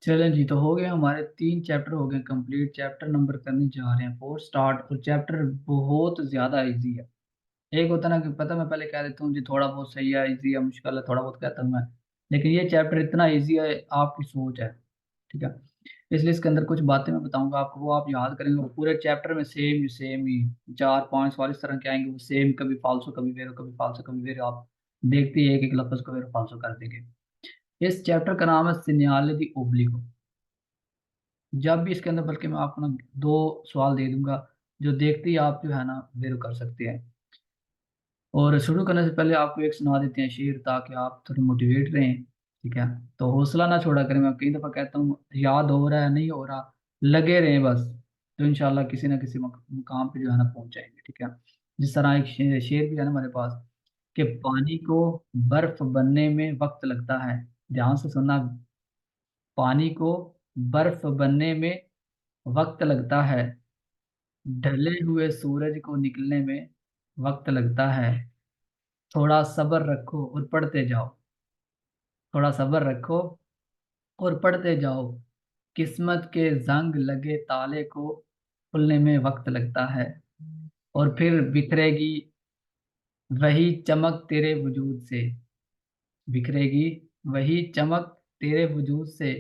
चलें जी, तो हो गए हमारे 3 चैप्टर हो गए कंप्लीट। चैप्टर नंबर करने जा रहे हैं 4 स्टार्ट। और चैप्टर बहुत ज़्यादा इजी है। एक होता ना कि पता, मैं पहले कह देता हूँ जी थोड़ा बहुत सही है, इजी है, मुश्किल है, थोड़ा बहुत कहता हूँ मैं। लेकिन ये चैप्टर इतना इजी है, आपकी सोच है। ठीक है। इसलिए इसके अंदर कुछ बातें मैं बताऊंगा आपको, वो आप याद करेंगे। वो पूरे चैप्टर में सेम ही 4-5 सवाल इस तरह के आएंगे, वो सेम, कभी फालसो कभी वेरो, कभी फालसो कभी वेरो। आप देखते ही एक एक लफ्ज को वेरो फालसो कर देंगे। इस चैप्टर का नाम है सिन्याले दी ओब्लिगो। जब भी इसके अंदर, बल्कि मैं आपको ना 2 सवाल दे दूंगा, जो देखते ही आप जो है ना वेरो कर सकते हैं। और शुरू करने से पहले आपको एक सुना देते हैं शेर, ताकि आप थोड़े मोटिवेट रहें। ठीक है। तो हौसला ना छोड़ा करें। मैं कई दफ़ा कहता हूँ, याद हो रहा है नहीं हो रहा, लगे रहें बस। तो इंशाल्लाह किसी ना किसी मुकाम पे जो है ना पहुंच जाएंगे। ठीक है। जिस तरह एक शेर भी है ना हमारे पास, कि पानी को बर्फ बनने में वक्त लगता है। ध्यान से सुनना। पानी को बर्फ बनने में वक्त लगता है, ढले हुए सूरज को निकलने में वक्त लगता है। थोड़ा सब्र रखो और पढ़ते जाओ। थोड़ा सब्र रखो और पढ़ते जाओ। किस्मत के जंग लगे ताले को खुलने में वक्त लगता है। और फिर बिखरेगी वही चमक तेरे वजूद से। बिखरेगी वही चमक तेरे वजूद से।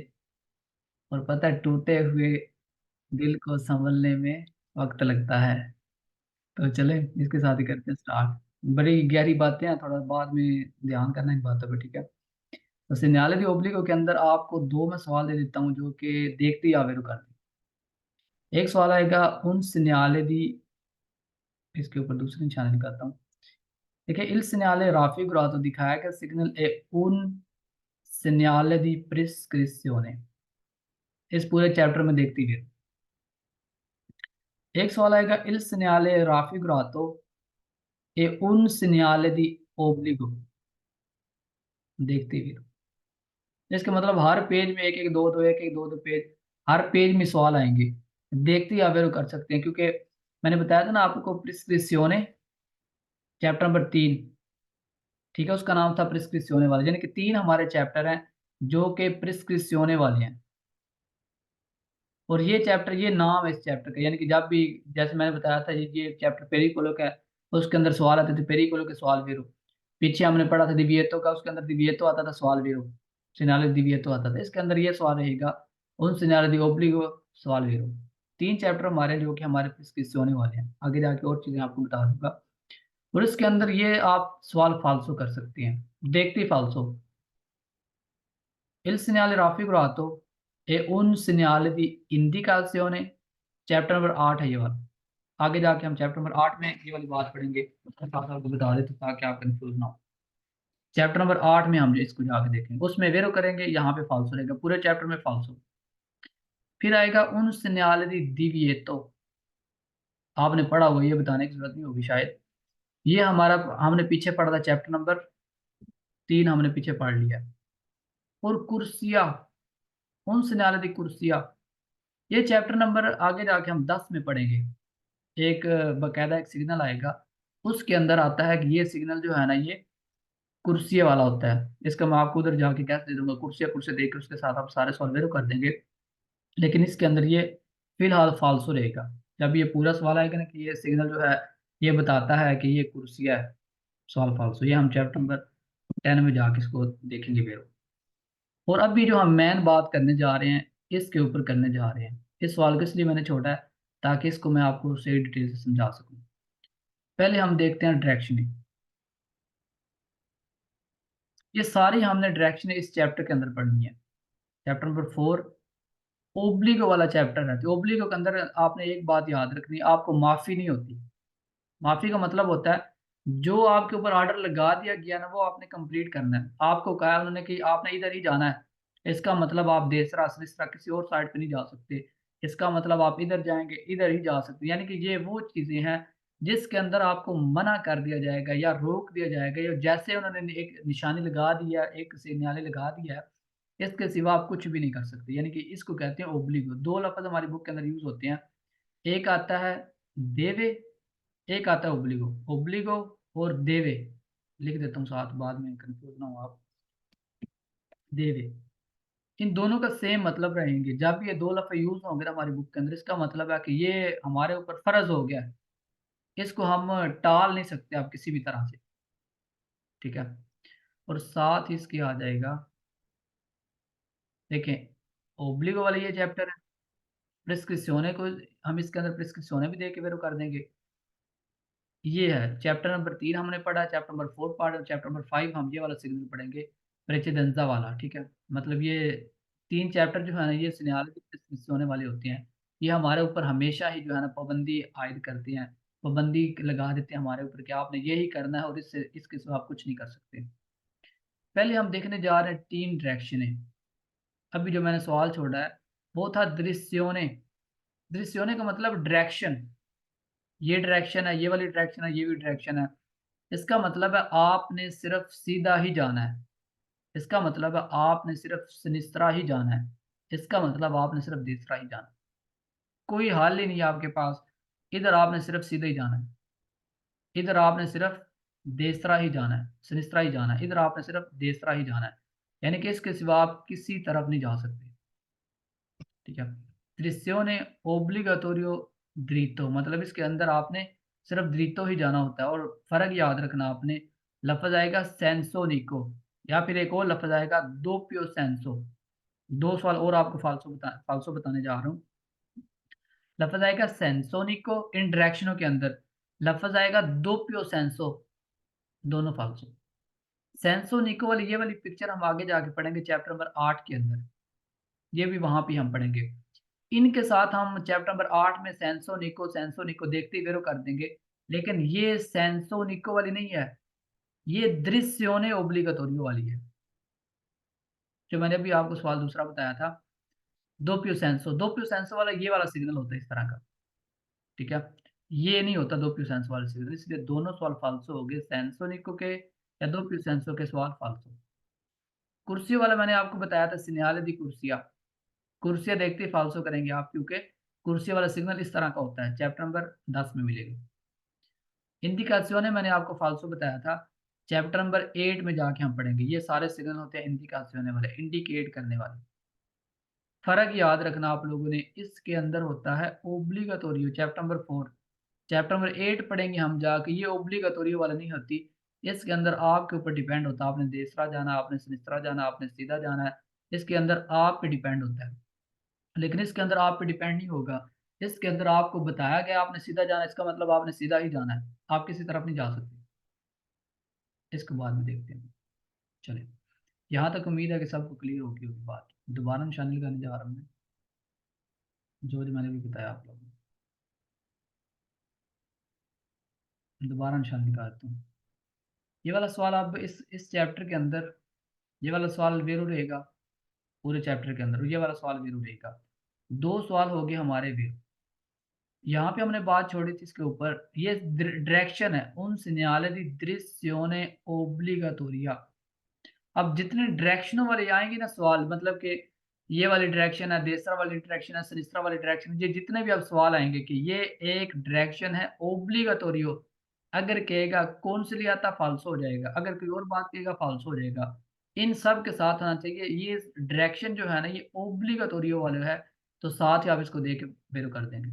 और पता है, टूटे हुए दिल को संभलने में वक्त लगता है। तो चले इसके साथ ही करते हैं स्टार्ट। बड़ी गहरी बातें हैं, थोड़ा बाद में ध्यान करना इन बातों पे। ठीक है। तो सिन्याले दी ओब्लिगो के अंदर आपको 2 मैं सवाल दे देता हूँ, जो कि देखते ही आवेदन कर दे। एक सवाल आएगा उन सिन्याले दी, इसके ऊपर दूसरी निशानी निकालता हूँ। देखिए, इल सिन्याले राफी गुरातो दिखाया कि सिग्नल ए उन सिन्याले दी प्रिस्क्रिप्शियोने। इस पूरे चैप्टर में देखती गई। एक सवाल आएगा इल सिन्याले राफी गुरातो ए उन सिन्याले दी ओब्लिगो। देखते गई। इसका मतलब हर पेज में एक एक दो दो, एक एक दो दो पेज, हर पेज में सवाल आएंगे। देखते ही आप ये कर सकते हैं, क्योंकि मैंने बताया था ना आपको, प्रिस्क्रिप्शियोने चैप्टर नंबर 3। ठीक है, उसका नाम था प्रिस्क्रिप्शियोने वाले, यानी कि 3 हमारे चैप्टर हैं जो कि प्रिस्क्रिप्शियोने वाले हैं। और ये चैप्टर, ये नाम है इस चैप्टर का, यानी कि जब भी, जैसे मैंने बताया था, ये चैप्टर पेरिकोलो का है। उसके अंदर सवाल आते थे, पेरिकोलो के सवाल वेरो। पीछे हमने पढ़ा था दिविएतो का, उसके अंदर दिविएतो आता था सवाल वेरो। सिनाले दिविएतो आता था, इसके अंदर ये सवाल रहेगा उन सिनाले दी ओब्लिगो सवाल वेरो। 3 चैप्टर हमारे जो कि हमारे किससे होने वाले हैं, आगे जाके और चीजें आपको बता दूंगा। और इसके अंदर ये आप सवाल फालसो कर सकते हैं, देखते ही फालसो। Il segnale raffigurato è un segnale di indicazione। Chapter number 8 है ये वाला। आगे जाके हम चैप्टर नंबर 8 में ये वाली बात पढ़ेंगे, उसके साथ आपको बता देते ताकि आप कंफ्यूज ना हो। चैप्टर नंबर 8 में हम इसको जाके देखेंगे, उसमें वेरो करेंगे, यहाँ पे फाल्सो रहेगा, पूरे चैप्टर में फाल्सो। फिर आएगा उन segnale di divieto। आपने पढ़ा हुआ, ये बताने की जरूरत नहीं होगी शायद। ये हमारा, हमने पीछे पढ़ा था चैप्टर नंबर 3, हमने पीछे पढ़ लिया है। और कुर्सिया, उन segnale di कुर्सिया, ये चैप्टर नंबर आगे जाके हम 10 में पढ़ेंगे। एक बकायदा एक सिग्नल आएगा, उसके अंदर आता है कि ये सिग्नल जो है ना, ये कुर्सिया वाला होता है। इसका मैं आपको उधर जाके कैसे दे दूंगा, कुर्सिया कुर्सिया देकर उसके साथ आप सारे सॉल्व कर देंगे। लेकिन इसके अंदर ये फिलहाल फाल्सो रहेगा। जब ये पूरा सवाल आएगा ना कि ये सिग्नल जो है, ये बताता है कि ये कुर्सिया है, सवाल फाल्सो, ये हम चैप्टर नंबर 10 में जाके इसको देखेंगे फिर। और अभी जो हम मेन बात करने जा रहे हैं, इसके ऊपर करने जा रहे हैं। इस सवाल को इसलिए मैंने छोड़ा है ताकि इसको मैं आपको सही डिटेल से समझा सकूं। पहले हम देखते हैं डायरेक्शनिंग। ये सारी हमने डायरेक्शन इस चैप्टर के अंदर पढ़नी है। चैप्टर नंबर 4 ओब्लिगो वाला चैप्टर है। तो ओब्लिगो के अंदर आपने एक बात याद रखनी है, आपको माफी नहीं होती। माफी का मतलब होता है, जो आपके ऊपर ऑर्डर लगा दिया गया ना, वो आपने कंप्लीट करना है। आपको कहा उन्होंने कि आपने इधर ही जाना है, इसका मतलब आप देसरा सिसरा किसी और साइड पे नहीं जा सकते। इसका मतलब आप इधर जाएंगे, इधर ही जा सकते, यानी कि ये वो चीजें हैं जिसके अंदर आपको मना कर दिया जाएगा या रोक दिया जाएगा, या जैसे उन्होंने एक निशानी लगा दी है, एक सिग्नल लगा दिया है, इसके सिवा आप कुछ भी नहीं कर सकते। यानी कि इसको कहते हैं ओब्लिगो। 2 लफ्ज हमारी बुक के अंदर यूज होते हैं, एक आता है देवे, एक आता है ओब्लिगो। ओब्लिगो और देवे लिख देता हूँ साथ, बाद में कंफ्यूज ना हो आप। देवे, इन दोनों का सेम मतलब रहेंगे। जब ये दो लफ्ज़ यूज़ होंगे ना हमारी बुक के अंदर, इसका मतलब है कि ये हमारे ऊपर फ़र्ज़ हो गया है। इसको हम टाल नहीं सकते आप किसी भी तरह से, ठीक है? और साथ ही इसके आ जाएगा, देखें, ओब्लिगो वाला ये चैप्टर है, प्रिस्क्रिप्शने को हम इसके अंदर प्रिस्क्रिप्शने भी दे के फिर वो कर देंगे। ये है चैप्टर नंबर 3 हमने पढ़ा, चैप्टर नंबर 4 पढ़ा, चैप्टर नंबर 5 हम ये वाला सिग्नल पढ़ेंगे, प्रेसिडेंजा वाला, ठीक है? मतलब ये 3 चैप्टर जो है ना, ये सिग्नल होने वाले होते हैं। ये हमारे ऊपर हमेशा ही जो है ना पाबंदी आयद करते हैं, पाबंदी लगा देते हैं हमारे ऊपर कि आपने यही करना है और इससे इसके सिवा आप कुछ नहीं कर सकते। पहले हम देखने जा रहे हैं 3 डायरेक्शनें। अभी जो मैंने सवाल छोड़ा है, वो था दृश्योने। दृश्योने का मतलब डायरेक्शन। ये डायरेक्शन है, ये वाली डायरेक्शन है, ये भी डायरेक्शन है। इसका मतलब है आपने सिर्फ सीधा ही जाना है। इसका मतलब है आपने सिर्फ सिनिस्त्रा ही जाना है। इसका मतलब आपने सिर्फ देसरा ही जाना है। कोई हल ही नहीं है आपके पास। इधर आपने सिर्फ सीधा ही जाना है। इधर आपने सिर्फ देसरा ही जाना है, सिनिस्त्रा ही जाना है। इधर आपने सिर्फ देसरा ही जाना है। यानी कि इसके सिवा आप किसी तरफ नहीं जा सकते। ठीक है? त्रिस्योने ओब्लिगाटोरियो ड्रीटो, मतलब इसके अंदर आपने सिर्फ ड्रीटो ही जाना होता है। और फ़र्क याद रखना आपने, लफ़्ज़ आएगा सेंसो निको, या फिर एक और लफ़्ज़ आएगा दोप्यो सेंसो। 2 सवाल और आपको फ़ाल्सो बताने जा रहा हूँ। लफ़्ज़ आएगा सेंसो निको इन डायरेक्शनों के अंदर, लफ़्ज़ आएगा दोप्यो सेंसो, दोनों फ़ाल्सो। सेंसो निको वाली ये वाली पिक्चर हम आगे जाके पढ़ेंगे चैप्टर नंबर 8 के अंदर। ये भी वहाँ पे हम पढ़ेंगे। इनके साथ हम चैप्टर नंबर 8 में सेंसो निको देखते ही ज़ीरो कर देंगे। लेकिन ये सेंसो निको वाली नहीं है, ये दृश्योने ओब्लिगाटोरियो वाली है। जो मैंने अभी आपको सवाल दूसरा बताया था, दोप्यो सेंसो वाला ये वाला सिग्नल होता है इस तरह का, ठीक है? ये नहीं होता दोप्यो सेंसो वाला सिग्नल, इसलिए दोनों सवाल फाल्सो हो गए, सेंसो निको के या दोप्यो सेंसो के सवाल फाल्सो। कुर्सी वाला मैंने आपको बताया था सिग्नल दी कुर्सिया। कुर्सिया देखते ही फाल्सो करेंगे आप, क्योंकि कुर्सी वाला सिग्नल इस तरह का होता है, चैप्टर नंबर 10 में मिलेगा। इंडिकाzione मैंने आपको फाल्सो बताया था, चैप्टर नंबर 8 में जाके हम पढ़ेंगे। ये सारे सिग्नल होते हैं इंडिकाzione वाले, इंडिकेट करने वाले। फ़र्क याद रखना आप लोगों ने, इसके अंदर होता है ओब्लिगाटोरियो, चैप्टर नंबर 4। चैप्टर नंबर 8 पढ़ेंगे हम जाके, ये ओब्लिगाटोरियो वाला नहीं होती। इसके अंदर आपके ऊपर डिपेंड होता है, आपने देसरा जाना, आपने सिनिस्त्रा जाना, आपने सीधा जाना है। इसके अंदर आप पे डिपेंड होता है। लेकिन इसके अंदर आप पे डिपेंड नहीं होगा। इसके अंदर आपको बताया गया आपने सीधा जाना है, इसका मतलब आपने सीधा ही जाना है। आप किसी तरफ नहीं जा सकते। इसको बाद में देखते हैं। चलिए, यहाँ तक उम्मीद है कि सबको क्लियर होगी होगी बात। दोबारा निशानी लगाने जा रहा हूँ मैं, जो मैंने भी बताया आप लोगों को। दोबारा निशानी लगा देता हूँ। ये वाला सवाल आप इस चैप्टर के अंदर, ये वाला सवाल ज़रूर रहेगा पूरे चैप्टर के अंदर, और ये वाला सवाल ज़रूर रहेगा। 2 सवाल हो गए हमारे भी। यहाँ पे हमने बात छोड़ी थी इसके ऊपर, ये डायरेक्शन है उन segnale di direzione obbligatoria। अब जितने डायरेक्शनों वाले आएंगे ना सवाल, मतलब कि ये वाली डायरेक्शन है, देसरा वाली डायरेक्शन है, सिनिस्त्रा वाली डायरेक्शन, ये जितने भी अब सवाल आएंगे कि ये एक डायरेक्शन है ओब्लिगाटोरियो, अगर कहेगा कौन से लिए आता फाल्सो हो जाएगा, अगर कोई और बात कहेगा फाल्सो हो जाएगा। इन सब के साथ आना चाहिए ये डायरेक्शन जो है ना, ये ओब्लिगाटोरियो वाले है, तो साथ ही आप इसको दे के बेर कर देंगे,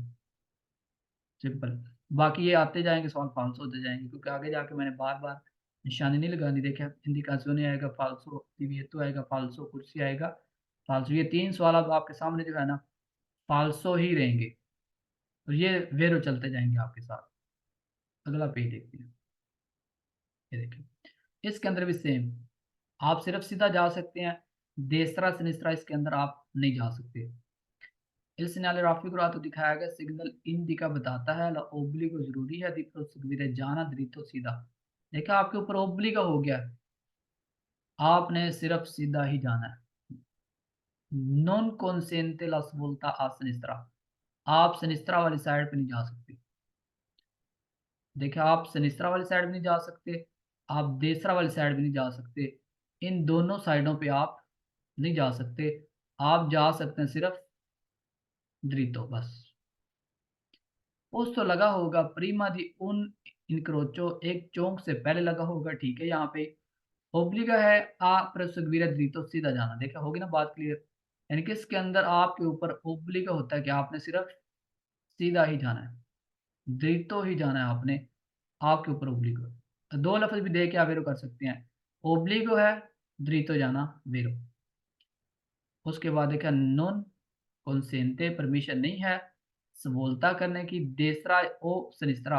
सिंपल। बाकी ये आते जाएँगे सवाल फाल्सो होते जाएँगे, क्योंकि आगे जाके मैंने बार-बार निशानी नहीं लगानी। देखिए, इंडिकाzione आएगा फाल्सो, divieto आएगा फाल्सो, कुर्सी आएगा फाल्सो। ये 3 सवाल अब आपके सामने जो है ना, फाल्सो ही रहेंगे और ये वेरो चलते जाएँगे आपके साथ। अगला पेज देखते हैं। ये देखिए, इसके अंदर भी सेम, आप सिर्फ सीधा जा सकते हैं, देसरा सिनिस्त्रा इसके अंदर आप नहीं जा सकते। Il segnale raffigurato दिखाया गया सिग्नल इंडिका बताता है ला ओब्लिगो ज़रूरी है, दी proseguire जाना दृतो सीधा। देखा आपके ऊपर ओब्लिगो हो गया, आपने सिर्फ सीधा ही जाना है। Non consente la svolta a sinistra, आप सिनिस्त्रा वाली साइड पे नहीं जा सकते। देखिए, आप सिनिस्त्रा वाली साइड भी नहीं जा सकते, आप देसरा वाली साइड भी नहीं जा सकते। इन दोनों साइडों पे आप नहीं जा सकते। आप जा सकते हैं सिर्फ दृतो बस। पोस्ट तो लगा होगा प्रीमा दी उन इनक्रोचो, एक चौक से पहले लगा होगा, ठीक है। यहाँ पे ओब्लिगा है आ प्रसगवीरा दृतो सीधा जाना, देखा होगी ना बात क्लियर। यानी कि इसके अंदर आपके ऊपर ओब्लिगो होता है कि आपने सिर्फ सीधा ही जाना है, दृतो ही जाना है आपने, आपके ऊपर ओब्लिगो है। तो 2 लफ़्ज़ भी दे के आप वेरो कर सकते हैं। ओब्लिगो है, दृतो जाना वेरो। उसके बाद देखा नॉन कंसेंटे परमिशन नहीं है सवोल्ता करने की, देसरा ओ सिनिस्त्रा,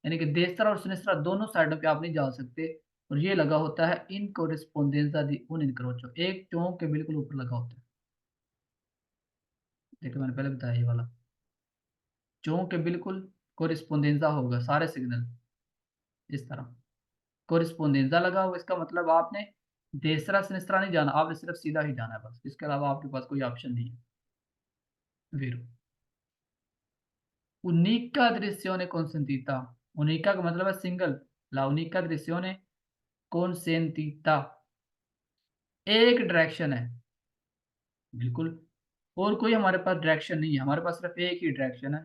यानी कि देसरा और सिनिस्त्रा दोनों साइडों पे आप नहीं जा सकते, और ये लगा होता है इन कोरिस्पोंडेंजा दी उन इनक्रोचो, एक चौक के बिल्कुल ऊपर लगा होता है। देखो मैंने पहले बताया ये वाला, चौक के बिल्कुल कोरिस्पोंडेंजा होगा सारे सिग्नल इस तरह। कोरिस्पोंडेंजा लगा हुआ इसका मतलब आपने देसरा सिनिस्त्रा नहीं जाना, आपने सिर्फ सीधा ही जाना है बस, इसके अलावा आपके पास कोई ऑप्शन नहीं है। वीरो उनिका दृश्यों consentita, उनिका का मतलब है सिंगल, ला उनिका दृश्यों consentita, एक डायरेक्शन है बिल्कुल, और कोई हमारे पास डायरेक्शन नहीं है, हमारे पास सिर्फ एक ही डायरेक्शन है।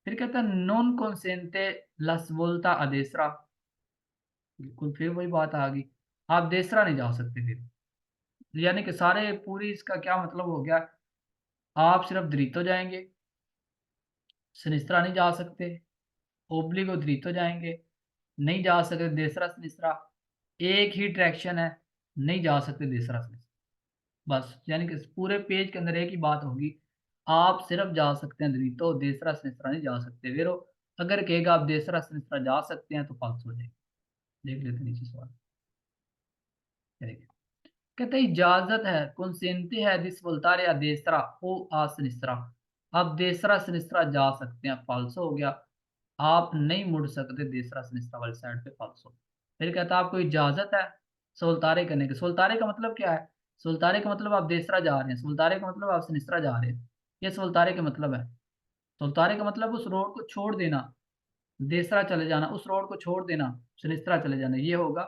फिर कहता है non consente las volta a destra, बिल्कुल फिर वही बात आ गई, आप देसरा नहीं जा सकते फिर, यानी कि सारे पूरी इसका क्या मतलब हो गया, आप सिर्फ दृतो जाएंगे, सिनिस्त्रा नहीं जा सकते, ओब्लिगो दृतो जाएंगे, नहीं जा सकते देसरा सिनिस्त्रा, एक ही डायरेक्शन है, नहीं जा सकते देसरा सिनिस्त्रा, बस यानी कि इस पूरे पेज के अंदर एक ही बात होगी, आप सिर्फ जा सकते हैं दृतो, देसरा सिनिस्त्रा नहीं जा सकते वेरो। अगर कहेगा आप देसरा सिनिस्त्रा जा सकते हैं तो फाल्स हो जाएगा। देख लेते हैं नीचे सवाल, क्या देखिए, कहते हैं इजाजत है consente है this voltare a destra o a sinistra, आप देसरा सिनिस्त्रा जा सकते हैं, फाल्सो हो गया, आप नहीं मुड़ सकते देसरा सिनिस्त्रा वाली साइड पे, फाल्सो। फिर कहता है आपको इजाजत है सोल्तारे करने की, सोल्तारे का मतलब क्या है, सोल्तारे का मतलब आप देसरा जा रहे हैं, सोल्तारे का मतलब आप सिनिस्त्रा जा रहे हैं, ये सोल्तारे का मतलब है। सोल्तारे का मतलब उस रोड को छोड़ देना, देसरा चले जाना, उस रोड को छोड़ देना, सिनिस्त्रा चले जाना, ये होगा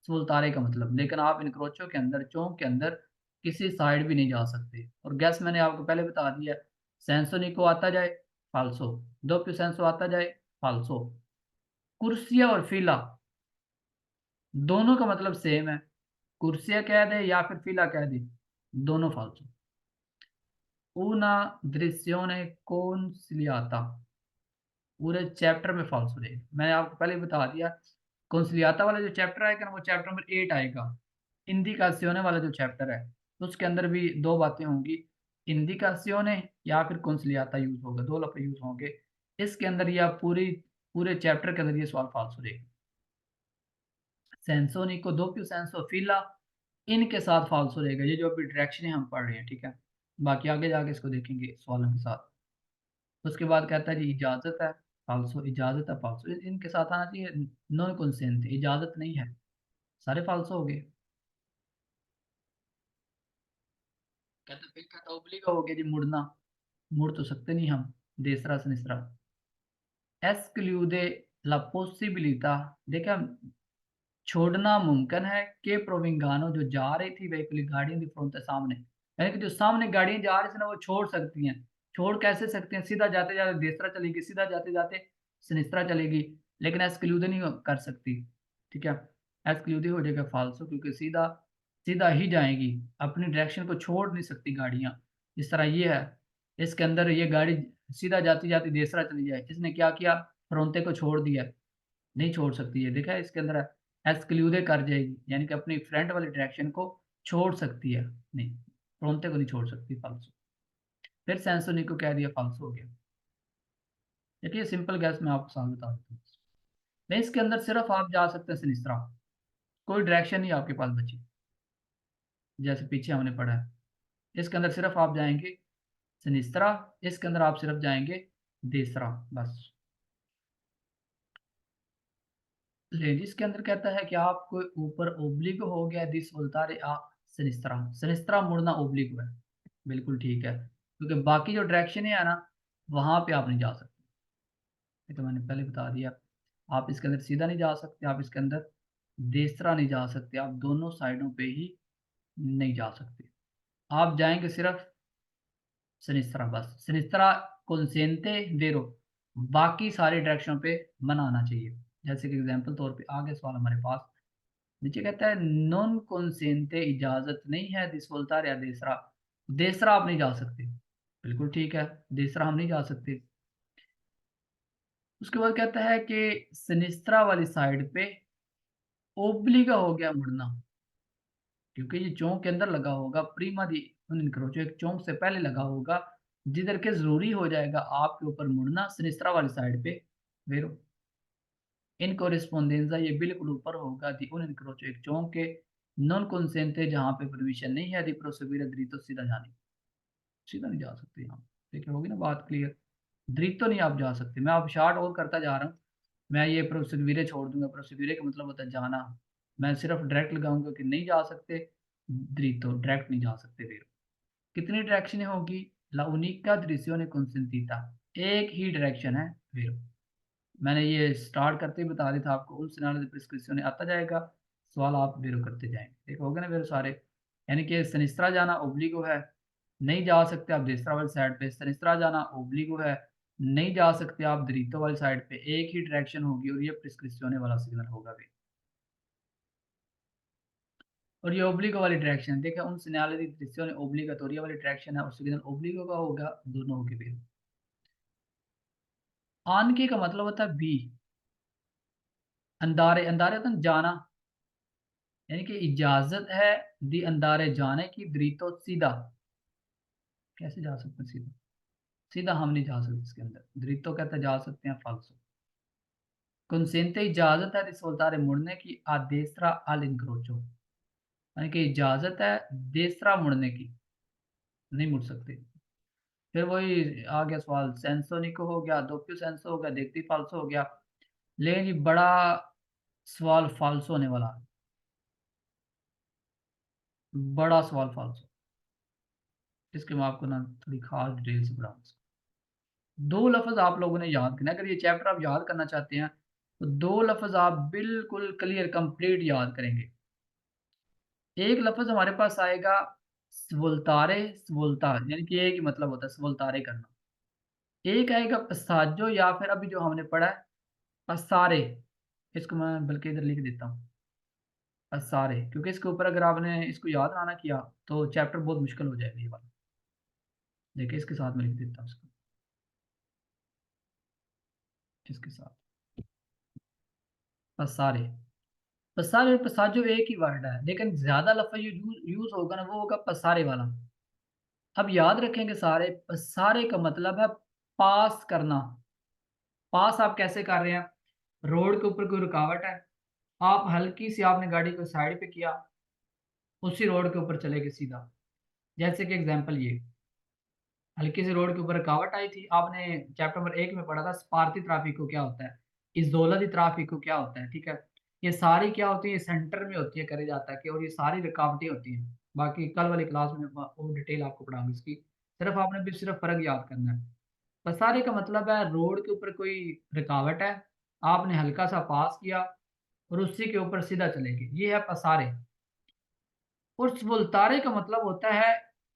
सुल्तारे का मतलब। लेकिन आप इनक्रोचो के अंदर, चौक के अंदर किसी साइड भी नहीं जा सकते। और गैस मैंने आपको पहले बता दिया, सेंसो निको आता जाए फाल्सो, दोप्यू सेंसो आता जाए फाल्सो, कुर्सिया और फीला दोनों का मतलब सेम है, कुर्सिया कह दे या फिर फीला कह दे, दोनों फाल्सो। una dirigione consigliata, पूरे चैप्टर में फॉल्स हो जाएगा, मैंने आपको पहले ही बता दिया। कंसिलियाता वाला जो चैप्टर आएगा ना वो चैप्टर नंबर 8 आएगा। इंडिकासियोने वाला जो चैप्टर है उसके अंदर भी दो बातें होंगी, इंडिकासियोने या फिर कंसिलियाता यूज होगा, दो लफ्ज यूज होंगे इसके अंदर, या पूरी पूरे चैप्टर के अंदर ये सवाल फॉल्स हो जाएगा। सेंसोनिको दोप्यू सेंसो फिला, इनके साथ फॉल्स हो जाएगा, ये जो अभी डायरेक्शन हम पढ़ रहे हैं, ठीक है। बाकी आगे जाके इसको देखेंगे सवालों के साथ। उसके बाद कहता है जी इजाज़त है, फ़ाल्सो, इजाज़त है फ़ाल्सो, इनके साथ आना चाहिए नॉन कंसेंट, इजाज़त नहीं है, सारे फ़ाल्सो हो गए। कहता फिर कहता ओब्लिगो हो गया जी मुड़ना, मुड़ तो सकते नहीं हम, देसरा सिनिस्त्रा। एस्क्लूदे ला पॉसिबिलिटा, देखा छोड़ना मुमकिन है कि प्रोविंगानो जो जा रही थी वेहिकल गाड़ियां दी फ्रंट सामने, यानी कि जो सामने गाड़ियां जा रही थी ना वो छोड़ सकती हैं। छोड़ कैसे सकते हैं, सीधा जाते जाते देसरा चलेगी, सीधा जाते जाते सिनिस्त्रा चलेगी, लेकिन एस्क्लूदे नहीं कर सकती, ठीक है। एस्क्लूदे हो जाएगा फाल्सो, क्योंकि सीधा सीधा ही जाएगी, अपनी डायरेक्शन को छोड़ नहीं सकती गाड़ियां। इस तरह ये है, इसके अंदर ये गाड़ी सीधा जाती जाती देसरा चली जाए, इसने क्या किया, फ्रोंते को छोड़ दिया, नहीं छोड़ सकती है, देखा है इसके अंदर एक्सक्लूडे कर जाएगी, यानी कि अपनी फ्रंट वाली डायरेक्शन को छोड़ सकती है, नहीं फ्रोंते को नहीं छोड़ सकती, फाल्सो। फिर सेंसोनी को कह दिया फाल्सो हो गया। देखिए सिंपल गैस मैं आपको सामने बता देता हूँ, नहीं इसके अंदर सिर्फ आप जा सकते हैं सिनिस्त्रा, कोई डायरेक्शन नहीं आपके पास बची, जैसे पीछे हमने पढ़ा है, इसके अंदर सिर्फ आप जाएंगे सिनिस्त्रा, इसके अंदर आप सिर्फ जाएंगे देसरा, बस। लेडीज के अंदर कहता है कि आपको ऊपर ओब्लिगो हो गया दिस वोल्टारे आ सिनिस्त्रा, सिनिस्त्रा मुड़ना ओब्लिगो है, बिल्कुल ठीक है, क्योंकि बाकी जो डायरेक्शन है ना वहां पे आप नहीं जा सकते, ये तो मैंने पहले बता दिया। आप इसके अंदर सीधा नहीं जा सकते, आप इसके अंदर देसरा नहीं जा सकते, आप दोनों साइडों पे ही नहीं जा सकते, आप जाएंगे सिर्फ सिनिस्त्रा, बस सिनिस्त्रा consciente वेरो, बाकी सारे डायरेक्शनों पे मना आना चाहिए। जैसे कि एग्जांपल तौर पे आगे सवाल हमारे पास नीचे कहता है नॉन consciente इजाजत नहीं है दिस वोल्टारे या देसरा, देसरा आप नहीं जा सकते, बिल्कुल ठीक है, देसरा हम नहीं जा सकते। उसके बाद कहता है कि सिनिस्त्रा वाली साइड पे ओब्लिगा हो गया मुड़ना, क्योंकि ये चौक के अंदर लगा होगा, प्रीमा दी इनक्रोचो एक चौक से पहले लगा होगा, जिधर के जरूरी हो जाएगा आपके ऊपर मुड़ना सिनिस्त्रा वाली साइड पे, वेरो इन कोरिस्पोंडेंजा ये बिल्कुल ऊपर होगा दी उन इनक्रोचो एक चौक के, नॉन कंसेंटे जहाँ पे परमिशन नहीं है दी प्रोसीजर दृतो सीधा जाने, सीधा नहीं जा सकते यहाँ। ठीक है, होगी ना बात क्लियर। दृतो नहीं आप जा सकते, मैं आप शार्ट और करता जा रहा हूँ। मैं ये प्रोसीजर छोड़ दूंगा, प्रोसीजर का मतलब होता है जाना, मैं सिर्फ डायरेक्ट लगाऊंगा कि नहीं जा सकते, दृतो डायरेक्ट नहीं जा सकते वेरो। कितनी डायरेक्शन होगी, ला उनिका दृश्यों ने consentita, एक ही डायरेक्शन है वेरो। मैंने ये स्टार्ट करते ही बता दिया था आपको, उन सिनारियो प्रिस्क्रिप्शन आता जाएगा, सवाल आप वेरो करते जाएंगे, ठीक हो गया ना वेरो सारे। यानी कि सनिस्त्रा जाना ओब्लिगो है, नहीं जा सकते आप देसरा वाली साइड पे, सनिस्त्रा जाना ओब्लिगो है, नहीं जा सकते आप दरीतो वाली साइड पे, एक ही डायरेक्शन होगी और ये प्रिस्क्रिप्शन वाला सिग्नल होगा वे। और ये ओब्लिगो वाली डायरेक्शन है, देखिए उन सिनारियो दी डिरेक्शन ओब्लिगाटोरिया वाली डायरेक्शन है और सिग्नल ओब्लिगो का होगा, दोनों होगी वे। आनके का मतलब होता है बी, अंदारे, अंदारे होता है जाना, यानी कि इजाजत है दी अंदारे जाने की, दरीतो सीधा, कैसे जा सकते हैं सीधा, सीधा हम नहीं जा सकते इसके अंदर, दरीतो कहते जा सकते हैं फाल्सो। कंसेंटे इजाजत है रिसोल्टारे मुड़ने की, आ देसरा अल इंक्रोचो, यानी कि इजाजत है देसरा मुड़ने की, नहीं मुड़ सकते। फिर वही आ गया सवाल, सेंसोनिको हो गया, दोप्यो सेंसो हो गया, देखती फाल्सो हो गया, लेकिन ये बड़ा सवाल फाल्सो होने वाला है, बड़ा सवाल फाल्सो, इसके मैं आपको ना थोड़ी खास डिटेल से बताऊंगा। दो लफ्ज आप लोगों ने याद करना है। अगर ये चैप्टर आप याद करना चाहते हैं तो दो लफ्ज आप बिल्कुल क्लियर कंप्लीट याद करेंगे। एक लफ्ज हमारे पास आएगा स्वल्तारे, स्वल्ता यानी कि एक ही मतलब होता है स्वल्तारे करना। एक आएगा पसाजो, या फिर अभी जो हमने पढ़ा है पसारे, इसको मैं बल्कि इधर लिख देता हूँ पसारे, क्योंकि इसके ऊपर अगर आपने इसको याद ना किया तो चैप्टर बहुत मुश्किल हो जाएगा ये वाला। देखिए इसके साथ मैं लिख देता हूँ इसको, इसके साथ पसारे। पसारे और पसाजो एक ही वर्ड है, लेकिन ज्यादा लफ्ज यूज होगा ना, वो होगा पसारे वाला। अब याद रखेंगे सारे, पसारे का मतलब है पास करना। पास आप कैसे कर रहे हैं, रोड के ऊपर कोई रुकावट है, आप हल्की सी आपने गाड़ी को साइड पे किया, उसी रोड के ऊपर चले गए सीधा। जैसे कि एग्जांपल ये, हल्की सी रोड के ऊपर रुकावट आई थी, आपने चैप्टर नंबर 1 में पढ़ा था स्पार्ती ट्रैफिक को क्या होता है, इजोला दी ट्रैफिक को क्या होता है, ठीक है। ये सारी क्या होती है, ये सेंटर में होती है, करे जाता है कि, और ये सारी रुकावटें होती हैं। बाकी कल वाली क्लास में वो डिटेल आपको पढ़ाऊंगी इसकी, सिर्फ आपने भी सिर्फ फर्क याद करना है। पसारे का मतलब है रोड के ऊपर कोई रुकावट है, आपने हल्का सा पास किया और उसी के ऊपर सीधा चले गए, ये है पसारे। और सुल्तारे का मतलब होता है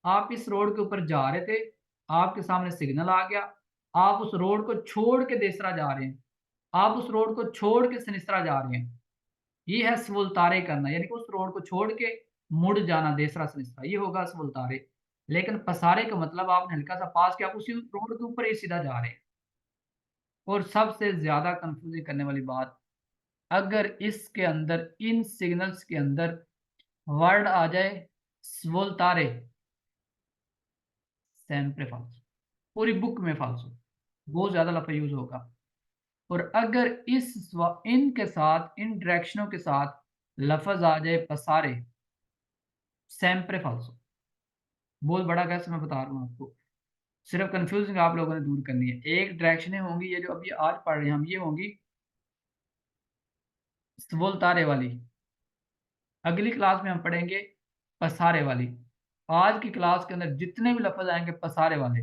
आप इस रोड के ऊपर जा रहे थे, आपके सामने सिग्नल आ गया, आप उस रोड को छोड़ के देसरा जा रहे हैं, आप उस रोड को छोड़ के सनिस्रा जा रहे हैं, ये है सुल्तारे करना, यानी कि उस रोड को छोड़ के मुड़ जाना देसरा सनिस्रा, ये होगा सुल्तारे। लेकिन पसारे का मतलब आपने हल्का सा पास किया, उसी रोड के ऊपर ही सीधा जा रहे हैं। और सबसे ज्यादा कंफ्यूजिंग करने वाली बात, अगर इसके अंदर इन सिग्नल्स के अंदर वर्ड आ जाए स्वल्तारे, sempre falso, पूरी बुक में फाल्सो, बहुत ज्यादा लफा यूज होगा। और अगर इन के साथ, इन डायरेक्शनों के साथ लफज आ जाए पसारे, sempre falso, बहुत बड़ा कैसे मैं बता रहा हूँ आपको, सिर्फ कंफ्यूजिंग आप लोगों ने दूर करनी है। एक डायरेक्शनें होंगी, ये जो अभी आज पढ़ रहे हैं हम, ये होंगी स्वल्तारे वाली, अगली क्लास में हम पढ़ेंगे पसारे वाली। आज की क्लास के अंदर जितने भी लफज आएंगे पसारे वाले,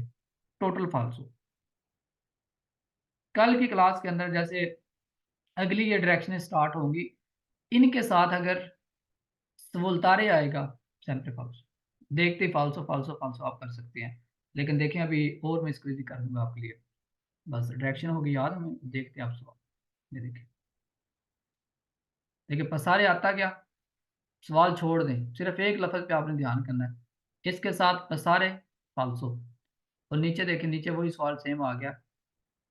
टोटल फाल्सो। कल की क्लास के अंदर जैसे अगली ये डायरेक्शनें स्टार्ट होंगी, इनके साथ अगर सवुलतारे आएगा, सेंट्री फाल्सो, देखते ही फाल्सो फाल्सो फाल्सो आप कर सकते हैं। लेकिन देखें अभी और मैं इसको इजी कर दूंगा आपके लिए, बस डायरेक्शन होगी याद, हमें देखते हैं आप सवाल। ये देखिए, देखिए पसारे आता क्या, सवाल छोड़ दें, सिर्फ एक लफ्ज पे आपने ध्यान करना है। इसके साथ पसारे फाल्सो। और नीचे देखिए, नीचे वही सवाल सेम आ गया।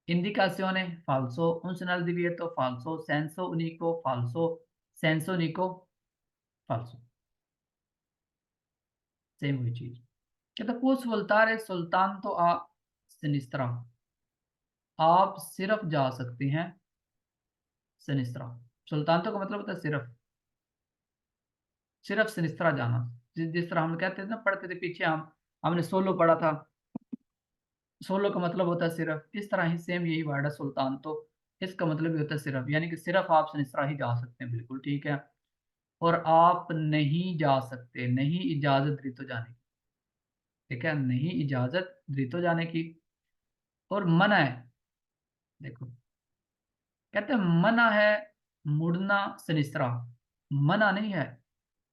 इंडिकाzione falso, un segnale divieto falso, senso unico falso, senso unico falso। Same वही चीज। कहता पुश वोल्तारे सुल्तान तो आ सिनिस्त्रा, आप सिर्फ जा सकते हैं सिनिस्त्रा। सुल्तान तो का मतलब होता है सिर्फ, सिर्फ सिनिस्त्रा जाना। जिस तरह हम कहते थे ना, पढ़ते थे पीछे हम, हमने सोलो पढ़ा था। सोलो का मतलब होता है सिर्फ, इस तरह ही सेम यही वर्ड है सुल्तान तो, इसका मतलब भी होता है सिर्फ, यानी कि सिर्फ आप सिनिस्त्रा ही जा सकते हैं, बिल्कुल ठीक है। और आप नहीं जा सकते, नहीं इजाजत रीतो जाने की, ठीक है, नहीं इजाजत रीतो जाने की। और मना है, देखो कहते हैं मना है मुड़ना सिनिस्त्रा, मना नहीं है,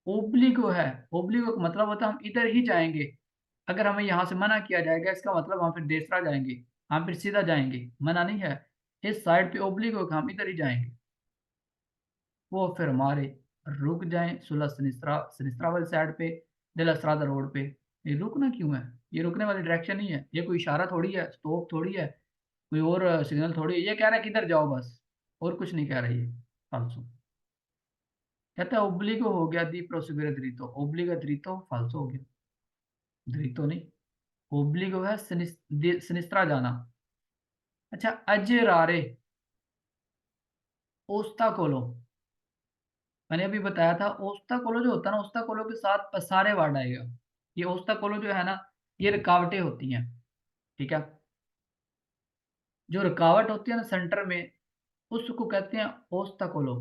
ओब्लिगो है। ओब्लिगो का मतलब होता है हम इधर ही जाएंगे। अगर हमें यहाँ से मना किया जाएगा, इसका मतलब हम फिर देसरा जाएंगे, हम फिर सीधा जाएंगे, मना नहीं है। इस साइड पे ओब्लिगो का हम इधर ही जाएंगे, वो फिर हमारे रुक जाएं सुलह सिनिस्त्रा, सिनिस्त्रा वाली साइड पे, दिल अस्रादा रोड पे। ये रुकना क्यों है? ये रुकने वाली डायरेक्शन नहीं है, ये कोई इशारा थोड़ी है, स्टॉप थोड़ी है, कोई और सिग्नल थोड़ी है। ये कह रहा है किधर जाओ बस, और कुछ नहीं कह रही है फालतू। कहता है ओब्लिगो हो गया दी प्रोसीजर द्रितो, ओब्लिगो द्रितो फालतू हो गया, द्रितो नहीं, ओब्लिगो है सिनिस्त्रा जाना। अच्छा, अजेरारे ओस्ताकोलो, मैंने अभी बताया था ओस्ताकोलो जो होता है ना, ओस्ताकोलो के साथ पसारे वर्ड आएगा। ये ओस्ताकोलो जो है ना, ये रुकावटें होती हैं, ठीक है। जो रुकावट होती है ना सेंटर में, उसको कहते हैं ओस्ताकोलो,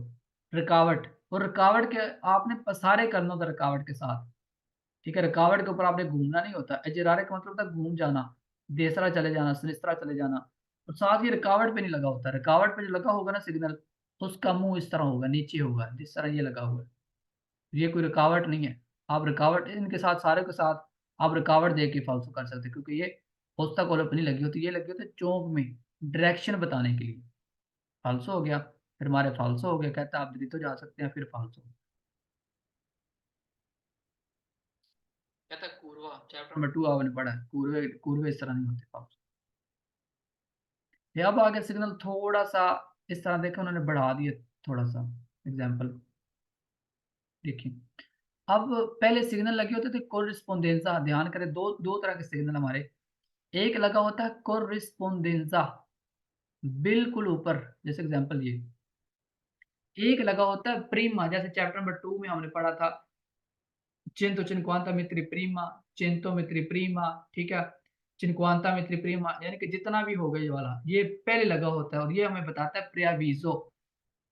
रुकावट। और रुकावट के आपने पसारे करना होता है रुकावट के साथ, ठीक है। रुकावट के ऊपर आपने घूमना नहीं होता। अजरारे का मतलब होता है घूम जाना, देसरा चले जाना, सिनिस्त्रा चले जाना। और साथ ही रुकावट पे नहीं लगा होता, रुकावट पे जो लगा होगा ना सिग्नल, उसका मुंह इस तरह होगा, नीचे होगा, जिस तरह ये लगा हुआ है। ये कोई रुकावट नहीं है। आप रुकावट इनके साथ, सारे के साथ आप रुकावट दे के फालतू कर सकते हैं, क्योंकि ये पोस्ता कॉलर पर नहीं लगी होती, ये लगी होती है चौक में, डायरेक्शन बताने के लिए। फालसो हो गया, फिर हमारे फालसो हो गया, कहता है आप दिल्ली तो जा सकते हैं, फिर फालसो। कहता है पूर्वा, चैप्टर नंबर 2 आपने पढ़ा है, पूर्वे पूर्वे इस तरह नहीं होते फालसो। ये अब आगे सिग्नल थोड़ा सा इस तरह देखो, उन्होंने बढ़ा दिया थोड़ा सा। एग्जाम्पल देखिए, अब पहले सिग्नल लगे होते थे कोरिस्पोंडेंसा, ध्यान करें, दो दो तरह के सिग्नल हमारे। एक लगा होता है कोरिस्पोंडेंसा, बिल्कुल ऊपर, जैसे एग्जांपल ये। एक लगा होता है प्रीमा, जैसे चैप्टर नंबर 2 में हमने पढ़ा था, चिंतो चिनक्वांता मित्री प्रीमा, चिंतो मित्री प्रीमा, ठीक है, चिनक्वांता मित्री प्रीमा, यानी कि जितना भी होगा ये वाला, ये पहले लगा होता है। और ये हमें बताता है प्रियावीजो,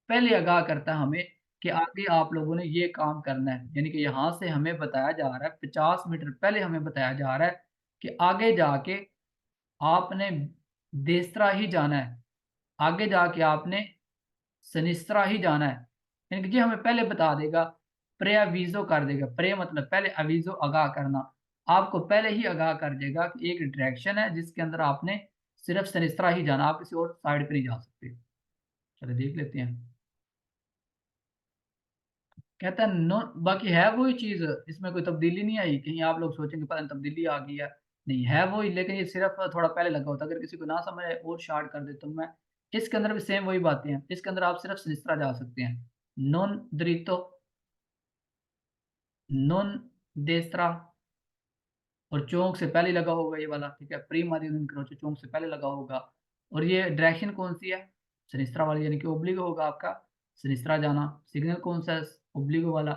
पहले आगाह करता है हमें कि आगे आप लोगों ने ये काम करना है। यानी कि यहाँ से हमें बताया जा रहा है, 50 मीटर पहले हमें बताया जा रहा है कि आगे जाके आपने देसरा ही जाना है, आगे जाके आपने सनिस्त्रा ही जाना है। यानी कि ये हमें पहले बता देगा, प्रे अवीजो कर देगा। प्रे मतलब पहले, अवीजो आगाह करना, आपको पहले ही आगाह कर देगा कि एक डायरेक्शन है जिसके अंदर आपने सिर्फ सनिस्त्रा ही जाना, आप किसी और साइड पे नहीं जा सकते। चलो देख लेते हैं। कहता है नो, बाकी है वही चीज, इसमें कोई तब्दीली नहीं आई। कहीं आप लोग सोचेंगे पता नहीं तब्दीली आ गई है, नहीं है वही, लेकिन ये सिर्फ थोड़ा पहले लगा होता। अगर किसी को ना समझ आए और शार्ट कर दे तो मैं, इसके अंदर भी सेम वही बातें हैं, इसके अंदर आप सिर्फ सिनिस्त्रा जा सकते हैं। नॉन द्रितो, नॉन देस्त्रा, और चौक से पहले लगा होगा ये वाला, ठीक है, प्री मादी क्रोचे, चौक से पहले लगा होगा। और ये डायरेक्शन कौन सी है? सिनिस्त्रा वाली, यानी कि ओब्लिगो होगा आपका सिनिस्त्रा जाना। सिग्नल कौन सा है? ओब्लिगो वाला।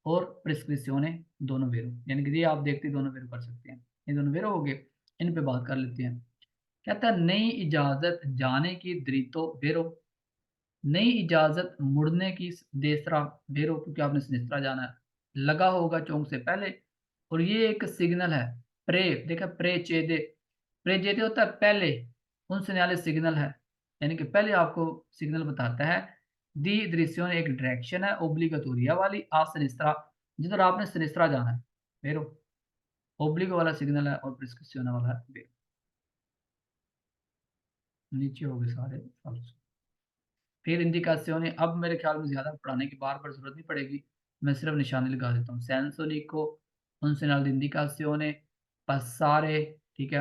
और प्रिस्क्रिप्शियोने दोनों वेरो, यानी कि ये आप देखते दोनों वेरो कर सकते हैं। ये दोनों वेरो हो गए, इन पे बात कर लेते हैं। कहता है नई इजाजत जाने की द्रितो वेरो, नई इजाजत मुड़ने की देसरा वेरो, क्योंकि आपने सिनिस्त्रा जाना है, लगा होगा चौक से पहले। और ये एक सिग्नल है, प्रे, देखा प्रे चेदे, प्रे चेदे होता है पहले, उनसे न्याले सिग्नल है, यानी कि पहले आपको सिग्नल बताता है। दी दृश्यों एक डायरेक्शन है ओब्लिगटोरिया वाली, आ सिनिस्त्रा, जिधर आपने सिनिस्त्रा जाना है वेरो, ओब्लिगो वाला सिग्नल है, और प्रिस्क्रिप्शन वाला है वेरो। नीचे हो गए सारे false। फिर इंडिकाzione, अब मेरे ख्याल में ज्यादा पढ़ाने की बार बार जरूरत नहीं पड़ेगी, मैं सिर्फ निशानी लगा देता हूँ। सेंसो निको, उनसे नाल इंडिcazione, passare, ठीक है।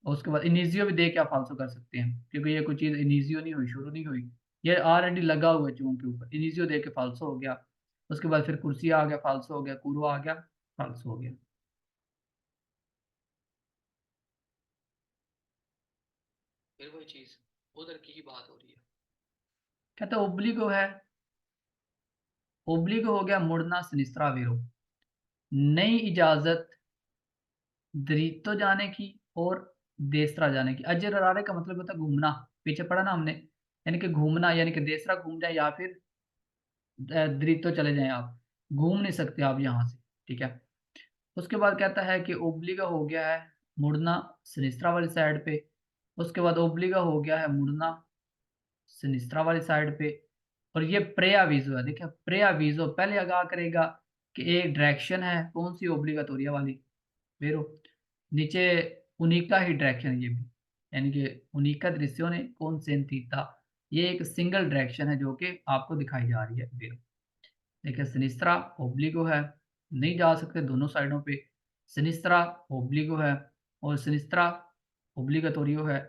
और उसके बाद इनिजियो भी दे के आप फालसो कर सकते हैं, क्योंकि ये कोई चीज़ इनिजियो नहीं हुई, शुरू नहीं हुई, ये ऑलरेडी लगा हुआ है चूंकि ऊपर, इनिजियो दे के फालसो हो गया। उसके बाद फिर कुर्सिया आ गया, फालसो हो गया, कुरो आ गया, फालसो हो गया। फिर वही चीज़ उधर की ही बात हो रही है। कहते ओब्लिगो है, ओब्लिगो हो गया मुड़ना सिनिस्त्रा वेरो, नई इजाज़त दरितो जाने की और देसरा जाने की। अजर-अरारे का मतलब होता है घूमना, पीछे पढ़ा ना हमने, यानी कि घूमना, यानी कि देसरा घूम जाए या फिर दरितो चले जाएँ आप, घूम नहीं सकते आप यहाँ से, ठीक है। उसके बाद कहता है कि ओब्लिगा हो गया है मुड़ना सिनिस्त्रा वाली साइड पे, उसके बाद ओब्लिगा हो गया है मुड़ना सिनिस्त्रा वाली साइड पे, और ये प्रेआविज़ो है। देखिए प्रेआविज़ो पहले आगाह करेगा कि एक डायरेक्शन है, कौन-सी ओब्लिगातोरिया वाली, वेरो, नीचे उनिका ही डायरेक्शन है ये भी, यानी कि उनिका दृश्यों ने कॉन्सेंट्रिता, ये एक सिंगल डायरेक्शन है जो कि आपको दिखाई जा रही है, वेरो। देखिए सिनिस्त्रा ओब्लिगो है, नहीं जा सकते दोनों साइडों पे, सिनिस्त्रा ओब्लिगो है और सिनिस्त्रा ओब्लिगाटोरियो है,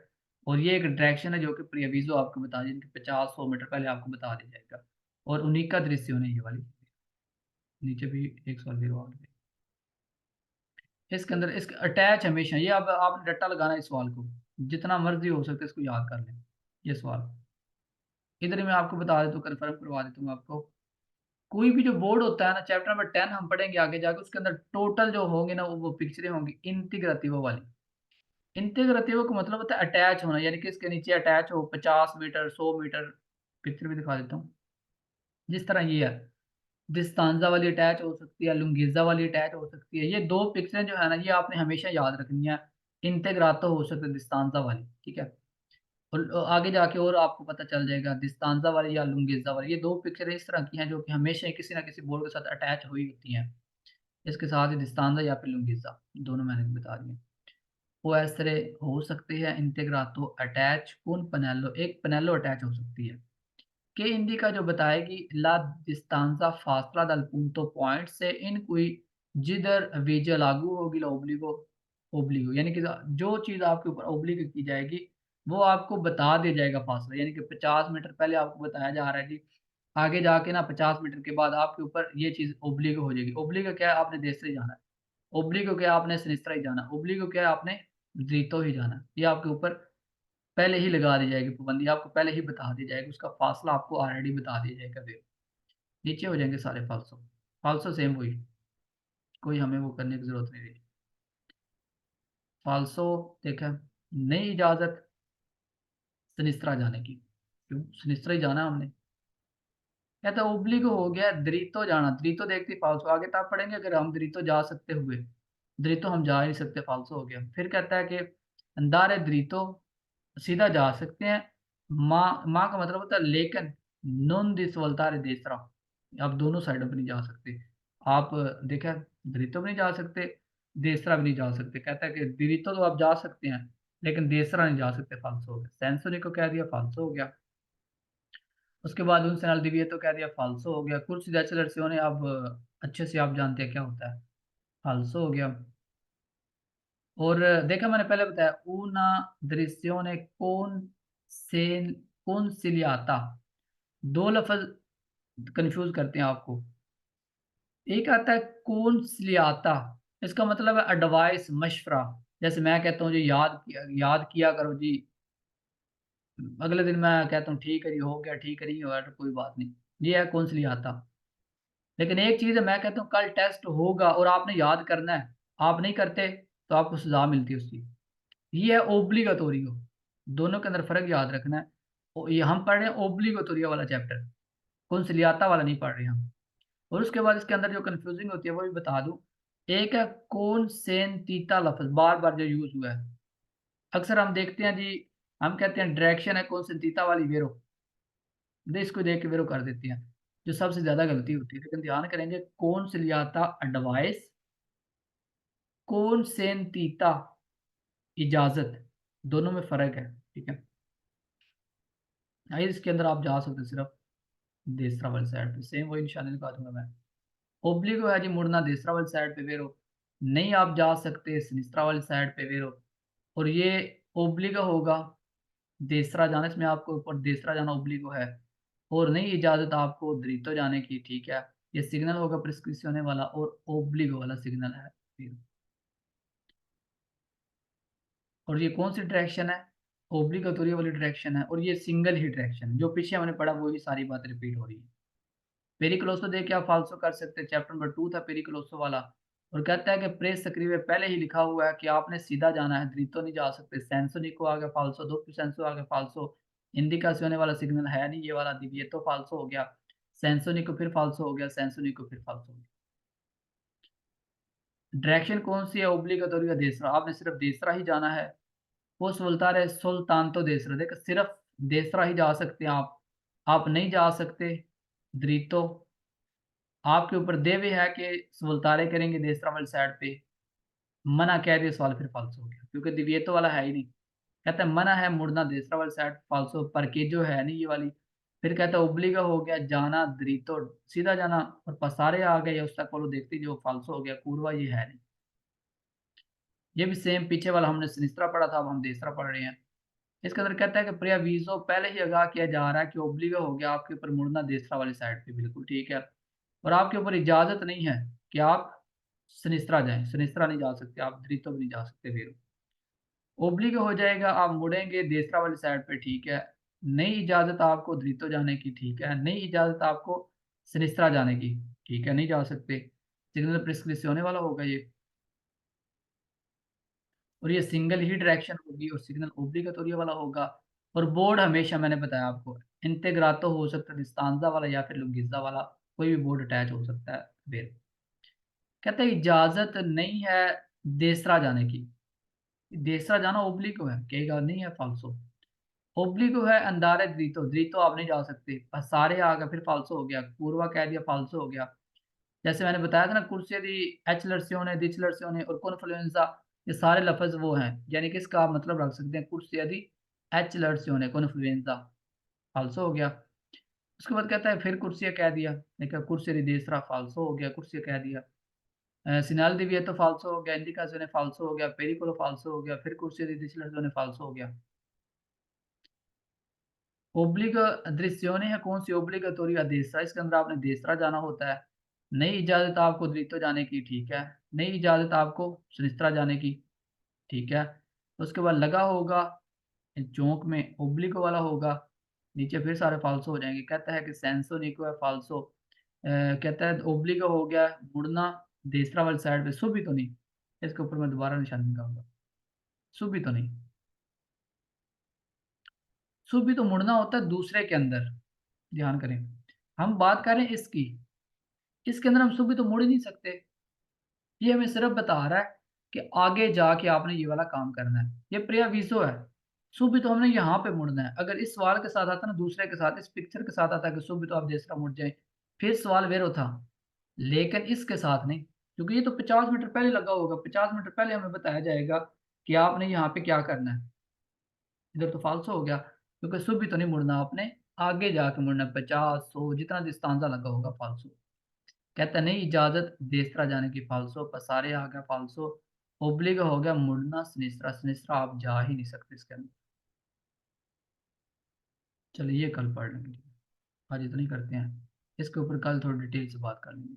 और ये एक डायरेक्शन है जो कि प्रीअविज़ो आपको बता दें कि 50-100 मीटर पहले आपको बता दिया जाएगा, और उनिका दृश्यों ये वाली, नीचे भी एक सवाल ज़ीरो आ गया। इसके अंदर इसका अटैच हमेशा ये, अब आपने रट्टा लगाना है इस सवाल को, जितना मर्ज़ी हो सके इसको याद कर लें, ये सवाल। इधर ही मैं आपको बता देता हूँ, कन्फर्म करवा देता हूँ आपको। कोई भी जो बोर्ड होता है ना, चैप्टर नंबर 10 हम पढ़ेंगे आगे जाके, उसके अंदर टोटल जो होंगे ना वो पिक्चरें होंगी इंटीग्रेटिव वाली। इंटीग्रेटिव का मतलब होता है अटैच होना, यानी कि इसके नीचे अटैच हो 50 मीटर, 100 मीटर, पिक्चर भी दिखा देता हूँ। जिस तरह ये है, डिस्तांजा वाली अटैच हो सकती है, लुंगीज़ा वाली अटैच हो सकती है। ये 2 पिक्चरें जो है ना, ये आपने हमेशा याद रखनी है। इंटेग्रातो हो सकता है डिस्तांजा वाली, ठीक है? और आगे जाके और आपको पता चल जाएगा डिस्तांजा वाली या लुंगीज़ा वाली, ये 2 पिक्चरें इस तरह की हैं जो कि हमेशा ही किसी न किसी बोर्ड के साथ अटैच हुई होती हैं। इसके साथ ही डिस्तांजा या फिर लुंगीज़ा, दोनों मैंने बता दिए। वो ऐसे हो सकती है इंटेग्रातो अटैच con पनेलो, एक पनेलो अटैच हो सकती है। che indica जो बताएगी la distanza फासला dal punto पॉइंट से in cui जिधर विजय लागू होगी ला ओब्लिगो, ओब्लिगो यानी कि जो चीज़ आपके ऊपर ओब्लिग की जाएगी वो आपको बता दिया जाएगा फासला, यानी कि 50 मीटर पहले आपको बताया जा रहा है जी, आगे जाके ना 50 मीटर के बाद आपके ऊपर ये चीज़ ओब्लिगो हो जाएगी। ओब्लिगो क्या है, आपने देश से ही जाना है। ओब्लिगो क्या है, आपने सिनिस्त्रा ही जाना है। ओब्लिगो क्या है, आपने ड्रीतो ही जाना है। ये आपके ऊपर पहले ही लगा दी जाएगी पाबंदी, आपको पहले ही बता दी जाएगी, उसका फ़ासला आपको ऑलरेडी बता दिया जाएगा फिर। नीचे हो जाएँगे सारे फ़ालसो, फ़ालसो सेम वही, कोई हमें वो करने की ज़रूरत नहीं रही। फ़ालसो देखा, नई इजाज़त सिनिस्त्रा जाने की, क्यों? सिनिस्त्रा ही जाना है हमने। कहता है ओब्लिगो हो गया दृतो जाना, दृतो देखते ही फ़ालसो, आगे तब पढ़ेंगे अगर हम दृतो जा सकते हुए, दृतो हम जा ही नहीं सकते, फ़ालसो हो गया। फिर कहता है कि अंदारे दृतो सीधा जा सकते हैं, माँ का मतलब होता है लेकिन, नॉन दिस वोल्तारे देसरा, आप दोनों साइडों पे नहीं जा सकते। आप देखा, दृतो भी नहीं जा सकते, देसरा भी नहीं जा सकते। कहता है कि दृतो तो आप जा सकते हैं, लेकिन देसरा नहीं जा सकते, फ़ालसो हो गया। सेंसोरी को कह दिया, फ़ालसो हो गया। उसके बाद उन सेनाल तो कह दिया, फ़ालसो हो गया। कुर्सी ने अब अच्छे से आप जानते हैं क्या होता है, फ़ालसो हो गया। और देखा मैंने पहले बताया una dirigione consigliata, 2 लफ़्ज़ कन्फ्यूज़ करते हैं आपको। एक आता है consigliata, इसका मतलब है एडवाइस, मशवरा। जैसे मैं कहता हूँ जी याद किया करो जी, अगले दिन मैं कहता हूँ ठीक है जी, हो गया, ठीक है, नहीं हुआ तो कोई बात नहीं। ये है consigliata। लेकिन एक चीज़ है, मैं कहता हूँ कल टेस्ट होगा और आपने याद करना है, आप नहीं करते तो आपको सज़ा मिलती है उसकी। ये है ओब्लिगाटोरियो, दोनों के अंदर फ़र्क याद रखना है। ये हम पढ़ रहे हैं ओब्लिगाटोरियो वाला चैप्टर, कंसिलियाता वाला नहीं पढ़ रहे हम। और उसके बाद इसके अंदर जो कन्फ्यूज़िंग होती है वो भी बता दूँ। एक है कॉन्सेंटीता लफ़्ज़, बार-बार जो यूज़ हुआ है। अक्सर हम देखते हैं जी, हम कहते हैं डायरेक्शन है कॉन्सेंटीता वाली वेरो, इसको देख के वेरो कर देते हैं, जो सबसे ज़्यादा गलती होती है। लेकिन ध्यान करेंगे कॉन्सिलियाता एडवाइस, कॉन्सेंटीता इजाज़त, दोनों में फ़र्क है, ठीक है? इसके अंदर आप जा सकते सिर्फ देसरा वाली साइड पे, सेम वही निशानी लगा दूँगा मैं। ओब्लिगो है जी मुड़ना देसरा वाली साइड पे वेरो, नहीं आप जा सकते सिनिस्त्रा वाली साइड पे वेरो। और ये ओब्लिगो होगा देसरा जाना, इसमें आपको ऊपर देसरा जाना ओब्लिगो है। और नहीं इजाजत आपको द्रितो जाने की, ठीक है। ये सिग्नल होगा प्रिस्क्रिप्शन वाला और ओब्लिगो वाला सिग्नल है फिर। और ये कौन सी डायरेक्शन है? ओब्लिगेटोरी वाली डायरेक्शन है, और ये सिंगल ही डायरेक्शन है। जो पीछे हमने पढ़ा वही सारी बात रिपीट हो रही है। पेरिक्लोसो देख के आप फाल्सो कर सकते हैं, चैप्टर नंबर 2 था पेरिक्लोसो वाला। और कहता है कि प्रेस सक्रिय में पहले ही लिखा हुआ है कि आपने सीधा जाना है, द्रितो नहीं जा सकते। सेंसो निको आगे फाल्सो, दो सेंसो आगे फाल्सो। इंडिका से होने वाला सिग्नल है नहीं, ये वाला दिव्य तो फाल्सो हो गया। सेंसो निको फिर फाल्सो हो गया, सेंसो निको फिर फाल्सो हो गया। डायरेक्शन कौन सी है? ओब्लिगेटोरी का देसरा, आपने सिर्फ देसरा ही जाना है। वो सुल्तान सुल्तान तो देसरा, देखो सिर्फ देसरा ही जा सकते हैं आप नहीं जा सकते द्रितो। आपके ऊर देवी है कि सुल्तारे करेंगे देसरा वाली साइड पे। मना कह दिया, सवाल फिर फाल्सो हो गया क्योंकि दिव्यतो वाला है ही नहीं। कहता है मना है मुड़ना देसरा वाली साइड, फाल्सो पर के जो है नहीं ये वाली। फिर कहता है ओब्लिगा हो गया जाना द्रितो, सीधा जाना। और पसारे आ गए उस तक वालों देखती जो फाल्सो हो गया, पूर्वा ये है नहीं। ये भी सेम पीछे वाला हमने सिनिस्त्रा पढ़ा था, अब हम देसरा पढ़ रहे हैं। इसके अंदर कहता है कि प्रियावीजो पहले ही आगाह किया जा रहा है कि ओब्लिगा हो गया आपके ऊपर मुड़ना देसरा वाली साइड पे, बिल्कुल ठीक है। और आपके ऊपर इजाजत नहीं है कि आप सिनिस्त्रा जाएं, सिनिस्त्रा नहीं जा सकते आप, द्रितो भी नहीं जा सकते फिर। ओब्लिगो हो जाएगा आप मुड़ेंगे देसरा वाली साइड पे, ठीक है। नई इजाजत आपको द्रितो जाने की, ठीक है। नई इजाजत आपको सिनिस्त्रा जाने की, ठीक है, नहीं जा सकते। सिग्नल प्रिस्क्रिप्शन होने वाला होगा ये। और ये सिंगल ही डायरेक्शन होगी और सिग्नल ओब्लिगेटोरी वाला होगा। और बोर्ड हमेशा मैंने बताया आपको इंटेग्रातो हो सकता है, डिस्तांजा वाला या फिर लुंगिजा वाला, कोई भी बोर्ड अटैच हो सकता है फिर। कहते हैं इजाजत नहीं है देसरा जाने की। देसरा जाना ओब्लिगो है, कहेगा नहीं है फाल्सो। ओब्लिगो है अंदारे द्रितो, द्रितो आप नहीं जा सकते। सारे आ गए फिर फाल्सो हो गया, पूर्वा कह दिया फाल्सो हो गया। जैसे मैंने बताया था ना, कुर्सिया दी एच लर्सियोने दिच लर्सियोने और कॉन्फ्लुएंजा, ये सारे लफ्ज वो हैं, यानी कि इसका आप मतलब रख सकते हैं कुर्सिया दी एच लर्सियोने कॉन्फ्लुएंजा, फाल्सो हो गया। उसके बाद कहता है फिर कुर्सिया कह दिया, देखा कुर्सिया दी देसरा फाल्सो हो गया, कुर्सिया कह दिया। सिनाल दी भी है तो फाल्सो हो गया, इंडिका ने फाल्सो हो गया, पेरिकोलो फाल्सो हो गया, फिर कुर्सिया दी दिच लर्सियोने फाल्सो हो गया। ओब्लिग दृश्योने है कौन सी? ओब्लिगेटोरी देसरा, इसके अंदर आपने देसरा जाना होता है। नई इजाजत आपको द्वितो जाने की, ठीक है। नई इजाजत आपको सुनिस्त्रा जाने की, ठीक है। उसके बाद लगा होगा चौक में ओब्लिगो वाला होगा, नीचे फिर सारे फाल्सो हो जाएंगे। कहता है कि सेंसो निको है फाल्सो। कहता है ओब्लिगो हो गया मुड़ना देसरा वाली साइड पे, सुबी तो नहीं। इसके ऊपर मैं दोबारा निशान लगाऊंगा, सुबी तो नहीं। सुबी तो मुड़ना होता है दूसरे के अंदर, ध्यान करें। हम बात करें इसकी, इसके अंदर हम सुबह तो मुड़ ही नहीं सकते। ये हमें सिर्फ बता रहा है कि आगे जाके आपने ये वाला काम करना है, ये प्रियाविसो है। सुबह तो हमने यहाँ पे मुड़ना है। अगर इस सवाल के साथ आता ना, दूसरे के साथ, इस पिक्चर के साथ आता कि सुबह तो आप देसरा मुड़ जाए, फिर सवाल वेरो था। लेकिन इसके साथ नहीं, क्योंकि ये तो 50 मीटर पहले लगा होगा। 50 मीटर पहले हमें बताया जाएगा कि आपने यहाँ पे क्या करना है। इधर तो फालसो हो गया क्योंकि सुबह तो नहीं मुड़ना आपने, आगे जाके मुड़ना है। 50 100 जितना डिस्तांजा लगा होगा फालसो। कहता नहीं इजाजत देसरा जाने की फाल्सो, पसारे आ गया फाल्सो। ओब्लिगो हो गया मुड़ना सिनिस्त्रा, सिनिस्त्रा आप जा ही नहीं सकते इसके अंदर। चलिए ये कल पढ़ लेंगे, आज इतनी करते हैं। इसके ऊपर कल थोड़ी डिटेल से बात कर लेंगे।